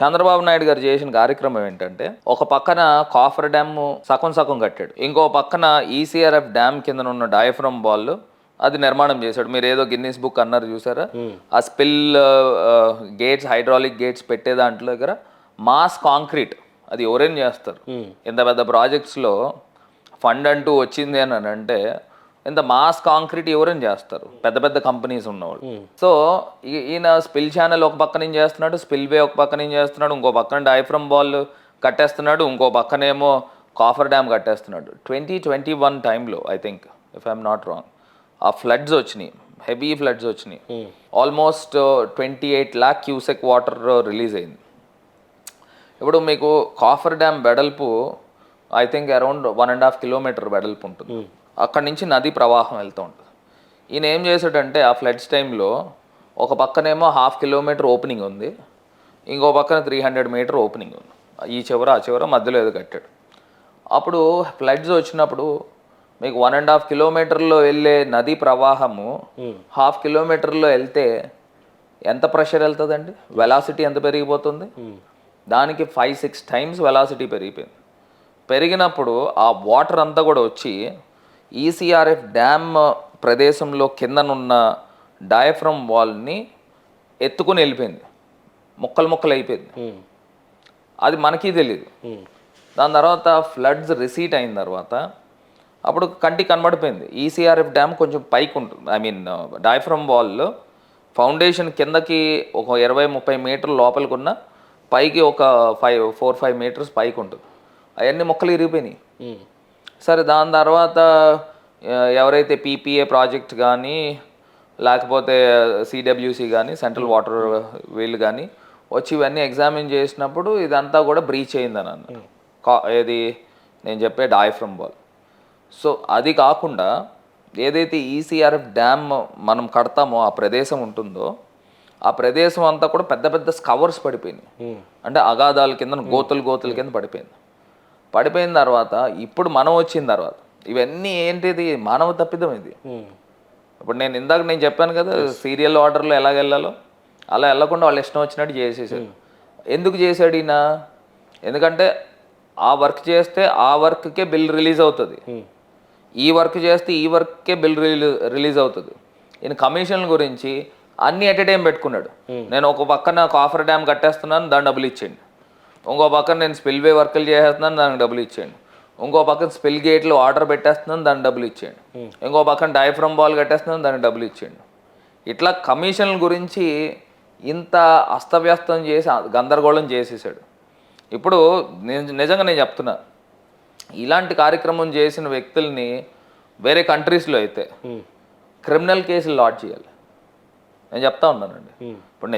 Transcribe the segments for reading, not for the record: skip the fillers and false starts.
చంద్రబాబు నాయుడు గారు చేసిన కార్యక్రమం ఏంటంటే, ఒక పక్కన కాఫర్ డ్యామ్ సగం సగం కట్టాడు, ఇంకో పక్కన ఈసీఆర్ఎఫ్ డ్యామ్ కింద ఉన్న డయాఫ్రమ్ బాల్ అది నిర్మాణం చేశాడు. మీరు ఏదో గిన్నీస్ బుక్ అన్నారు చూసారా, ఆ స్పిల్ గేట్స్, హైడ్రాలిక్ గేట్స్ పెట్టే దాంట్లో దగ్గర మాస్ కాంక్రీట్ అది ఎవరైనా చేస్తారు. ఇంత పెద్ద ప్రాజెక్ట్స్లో ఫండ్ అంటూ వచ్చింది అని అంటే ఇంత మాస్ కాంక్రీట్ ఎవరైనా చేస్తారు, పెద్ద పెద్ద కంపెనీస్ ఉన్నవాళ్ళు. సో ఈయన స్పిల్ ఛానల్ ఒక పక్క నుంచి చేస్తున్నాడు, స్పిల్ వే ఒక పక్క నుంచి చేస్తున్నాడు, ఇంకో పక్కన డయాఫ్రమ్ బాల్ కట్టేస్తున్నాడు, ఇంకో పక్కనేమో కాఫర్ డ్యామ్ కట్టేస్తున్నాడు. 2021 టైంలో I think, if I'm not wrong, ఆ ఫ్లడ్స్ వచ్చినాయి, హెవీ ఫ్లడ్స్ వచ్చినాయి. Almost 28 lakh cusec water release అయింది. ఇప్పుడు మీకు కాఫర్ డ్యామ్ వెడల్పు ఐ థింక్ అరౌండ్ 1.5 kilometer వెడల్పు ఉంటుంది. అక్కడి నుంచి నది ప్రవాహం వెళ్తూ ఉంటుంది. ఈయన ఏం చేశాడంటే ఆ ఫ్లడ్స్ టైంలో ఒక పక్కనేమో 1/2 kilometer ఓపెనింగ్ ఉంది, ఇంకో పక్కన 300 meter ఓపెనింగ్ ఉంది. ఈ చివర ఆ చివర మధ్యలో ఏదో కట్టాడు. అప్పుడు ఫ్లడ్స్ వచ్చినప్పుడు మీకు 1.5 kilometerలో వెళ్ళే నది ప్రవాహము 1/2 kilometerలో వెళ్తే ఎంత ప్రెషర్ వెళ్తుందండి, వెలాసిటీ ఎంత పెరిగిపోతుంది, దానికి 5-6 times వెలాసిటీ పెరిగిపోయింది. పెరిగినప్పుడు ఆ వాటర్ అంతా కూడా వచ్చి ఈసీఆర్ఎఫ్ డ్యామ్ ప్రదేశంలో కిందనున్న డయాఫ్రమ్ వాల్ని ఎత్తుకుని వెళ్ళిపోయింది, ముక్కలు ముక్కలు అయిపోయింది. అది మనకి తెలియదు. దాని తర్వాత ఫ్లడ్స్ రిసీట్ అయిన తర్వాత అప్పుడు కంటికి కనబడిపోయింది ఈసీఆర్ఎఫ్ డ్యామ్ కొంచెం పైకి ఉంటుంది. I mean diaphragm wall foundation కిందకి ఒక 20-30 meter లోపలికి ఉన్న, పైకి ఒక 4-5 meters పైకి ఉంటుంది. అవన్నీ మొక్కలు ఇరిగిపోయినాయి. సరే దాని తర్వాత ఎవరైతే పీపీఏ ప్రాజెక్ట్ కానీ లేకపోతే సిడబ్ల్యూసి కానీ సెంట్రల్ వాటర్ వీళ్ళు కానీ వచ్చి ఇవన్నీ ఎగ్జామిన్ చేసినప్పుడు ఇదంతా కూడా బ్రీచ్ అయిందని అన్నారు. ఏది నేను చెప్పే డయాఫ్రమ్ వాల్. సో అది కాకుండా ఏదైతే ఈసీఆర్ఎఫ్ డ్యామ్ మనం కడతామో ఆ ప్రదేశం ఉంటుందో ఆ ప్రదేశం అంతా కూడా పెద్ద పెద్ద స్కవర్స్ పడిపోయినాయి. అంటే అగాధాల కింద గోతుల కింద పడిపోయింది. పడిపోయిన తర్వాత ఇప్పుడు మనం వచ్చిన తర్వాత ఇవన్నీ ఏంటిది, మానవ తప్పిదం ఇది. ఇప్పుడు నేను చెప్పాను కదా సీరియల్ ఆర్డర్లో ఎలాగ వెళ్ళాలో అలా వెళ్ళకుండా వాళ్ళు ఇష్టం వచ్చినట్టు చేసేసాడు. ఎందుకు చేశాడు ఈయన? ఎందుకంటే ఆ వర్క్ చేస్తే ఆ వర్క్కే బిల్ రిలీజ్ అవుతుంది, ఈ వర్క్ చేస్తే ఈ వర్క్కే బిల్ రిలీజ్ అవుతుంది. ఈయన కమిషన్ల గురించి అన్ని ఎట్ ఏ టైం పెట్టుకున్నాడు. నేను ఒక పక్కన కాఫర్ డ్యామ్ కట్టేస్తున్నాను, దాని డబ్బులు ఇచ్చేయండి. ఇంకో పక్కన నేను స్పిల్ వే వర్కులు చేసేస్తున్నాను, దానికి డబ్బులు ఇచ్చేయండి. ఇంకో పక్కన స్పిల్ గేట్లు ఆర్డర్ పెట్టేస్తున్నాను, దానికి డబ్బులు ఇచ్చేయండి. ఇంకో పక్కన డయాఫ్రమ్ బాల్ కట్టేస్తున్నాను, దానికి డబ్బులు ఇచ్చేయండి. ఇట్లా కమిషన్ల గురించి ఇంత అస్తవ్యస్తం చేసి గందరగోళం చేసేసాడు. ఇప్పుడు నిజంగా నేను చెప్తున్నా, ఇలాంటి కార్యక్రమం చేసిన వ్యక్తుల్ని వేరే కంట్రీస్లో అయితే క్రిమినల్ కేసులు లాడ్జ్ చేయాలి. నేను చెప్తా ఉన్నానండి. ఇప్పుడు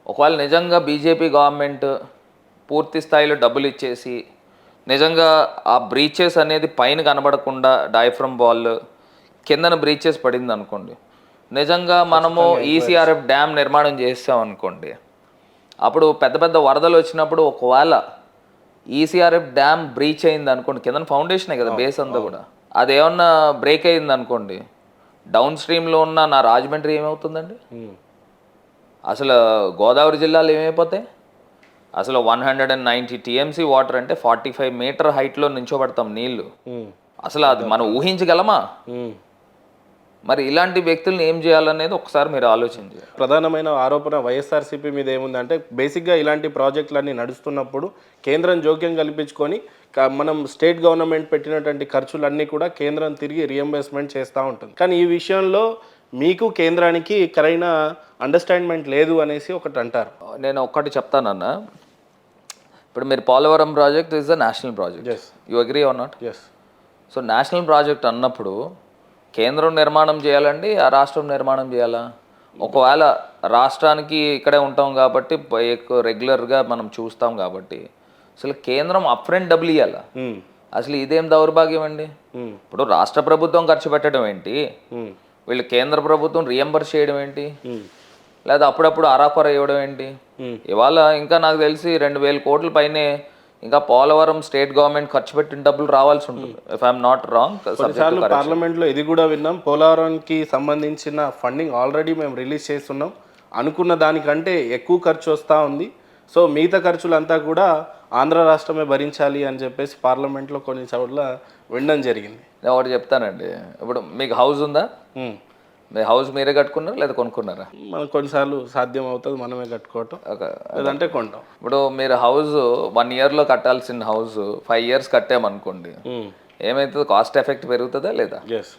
ఒకవేళ నిజంగా బీజేపీ గవర్నమెంట్ పూర్తి స్థాయిలో డబ్బులు ఇచ్చేసి నిజంగా ఆ బ్రీచెస్ అనేది పైన కనబడకుండా డయాఫ్రమ్ బాల్ కిందన బ్రీచెస్ పడింది అనుకోండి, నిజంగా మనము ఈసీఆర్ఎఫ్ డ్యామ్ నిర్మాణం చేస్తాం అనుకోండి, అప్పుడు పెద్ద పెద్ద వరదలు వచ్చినప్పుడు ఒకవేళ ఈసీఆర్ఎఫ్ డ్యామ్ బ్రీచ్ అయింది అనుకోండి, కింద ఫౌండేషనే కదా బేస్ అంతా కూడా, అదేమన్నా బ్రేక్ అయింది అనుకోండి, డౌన్ స్ట్రీమ్లో ఉన్న నా రాజమండ్రి ఏమవుతుందండి? అసలు గోదావరి జిల్లాలో ఏమైపోతాయి? అసలు 190 TMC వాటర్ అంటే 45 meter హైట్లో నించోబడతాం నీళ్లు. అసలు అది మనం ఊహించగలమా? మరి ఇలాంటి వ్యక్తులను ఏం చేయాలనేది ఒకసారి మీరు ఆలోచించాలి. ప్రధానమైన ఆరోపణ వైఎస్ఆర్సీపీ మీద ఏముందంటే, బేసిక్గా ఇలాంటి ప్రాజెక్టులన్నీ నడుస్తున్నప్పుడు కేంద్రం జోక్యం కల్పించుకొని మనం స్టేట్ గవర్నమెంట్ పెట్టినటువంటి ఖర్చులన్నీ కూడా కేంద్రం తిరిగి రియంబర్స్మెంట్ చేస్తూ ఉంటుంది. కానీ ఈ విషయంలో మీకు కేంద్రానికి సరైన అండర్స్టాండ్మెంట్ లేదు అనేసి ఒకటి అంటారు. నేను ఒక్కటి చెప్తానన్న, ఇప్పుడు మీరు Polavaram project is a national project, you agree or not? So national project అన్నప్పుడు కేంద్రం నిర్మాణం చేయాలండి, ఆ రాష్ట్రం నిర్మాణం చేయాలా? ఒకవేళ రాష్ట్రానికి ఇక్కడే ఉంటాం కాబట్టి రెగ్యులర్గా మనం చూస్తాం కాబట్టి అసలు కేంద్రం అప్ఫ్రంట్ డబ్బులు ఇవ్వాలా? అసలు ఇదేం దౌర్భాగ్యం అండి. ఇప్పుడు రాష్ట్ర ప్రభుత్వం ఖర్చు పెట్టడం ఏంటి, వీళ్ళు కేంద్ర ప్రభుత్వం రియంబర్స్ చేయడం ఏంటి, లేదా అప్పుడప్పుడు అరాకొర ఇవ్వడం ఏంటి? ఇవాళ ఇంకా నాకు తెలిసి 2,000 కోట్ల పైనే ఇంకా పోలవరం స్టేట్ గవర్నమెంట్ ఖర్చు పెట్టిన డబ్బులు రావాల్సి ఉంటుంది, ఇఫ్ ఐఎమ్ నాట్ రాంగ్. పార్లమెంట్లో ఇది కూడా విన్నాం, పోలవరంకి సంబంధించిన ఫండింగ్ ఆల్రెడీ మేము రిలీజ్ చేస్తున్నాం, అనుకున్న దానికంటే ఎక్కువ ఖర్చు వస్తూ ఉంది, సో మిగతా ఖర్చులంతా కూడా ఆంధ్ర రాష్ట్రమే భరించాలి అని చెప్పేసి పార్లమెంట్లో కొన్ని చోట్ల వినడం జరిగింది. నేను ఒకటి చెప్తానండి, ఇప్పుడు మీకు హౌస్ ఉందా? ఉమ్. మీ హౌస్ మీరే కట్టుకున్నారా లేదా కొనుక్కున్నారా? మనకు కొన్నిసార్లు సాధ్యం అవుతుంది మనమే కట్టుకోవటం, లేదంటే కొంటాం. ఇప్పుడు మీరు హౌస్ 1 ఇయర్లో కట్టాల్సిన హౌస్ 5 ఇయర్స్ కట్టామనుకోండి, ఏమవుతుంది? కాస్ట్ ఎఫెక్ట్ పెరుగుతుందా లేదా? ఎస్.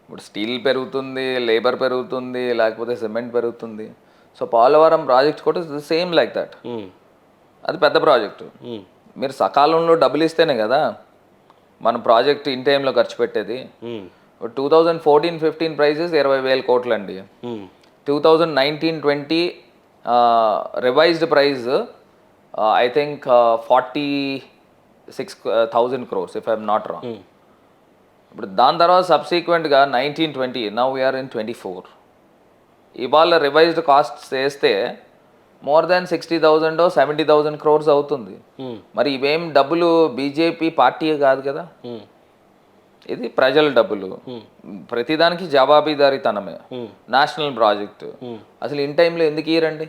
ఇప్పుడు స్టీల్ పెరుగుతుంది, లేబర్ పెరుగుతుంది, లేకపోతే సిమెంట్ పెరుగుతుంది. సో పోలవరం ప్రాజెక్ట్ కూడా సేమ్ లైక్ దట్. అది పెద్ద ప్రాజెక్టు. మీరు సకాలంలో డబ్బులు ఇస్తేనే కదా మన ప్రాజెక్ట్ ఇన్ టైంలో ఖర్చు పెట్టేది. 2014-15 ప్రైజెస్ 20,000 కోట్లు అండి. 2019-20 revised price I think 46,000 crores if I'm not wrong. ఇప్పుడు దాని తర్వాత సబ్సీక్వెంట్గా 19-20, నౌ వీఆర్ ఇన్ 24. ఇవాళ రివైజ్డ్ కాస్ట్ చేస్తే మోర్ దాన్ 60,000 or 70,000 crores అవుతుంది. మరి ఇవేం డబ్బులు బీజేపీ పార్టీ కాదు కదా, ఇది ప్రజల డబ్బులు. ప్రతిదానికి జవాబీదారీతనమే. నేషనల్ ప్రాజెక్టు అసలు ఇన్ టైంలో ఎందుకు ఇయ్యరండి?